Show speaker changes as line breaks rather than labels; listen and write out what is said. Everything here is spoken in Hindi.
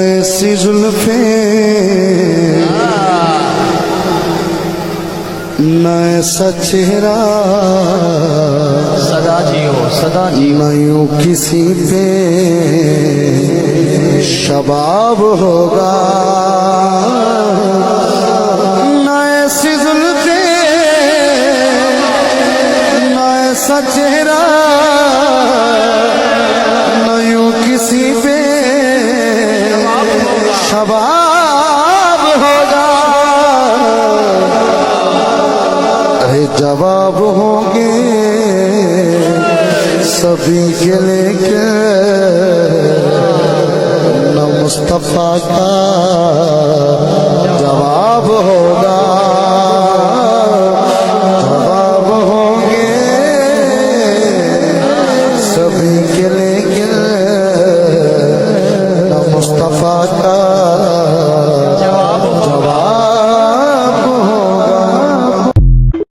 ऐसी जुल्फे न ऐसा चेहरा
सदा जियो सदा जियो।
न यूं किसी पे शबाब होगा। न ऐसी जुल्फे न ऐसा चेहरा न यूं किसी पे शबाब होगा। अरे जवाब होंगे सभी के लेके न मुस्तफा का जवाब होगा। जवाब होंगे सभी के लेके न मुस्तफा का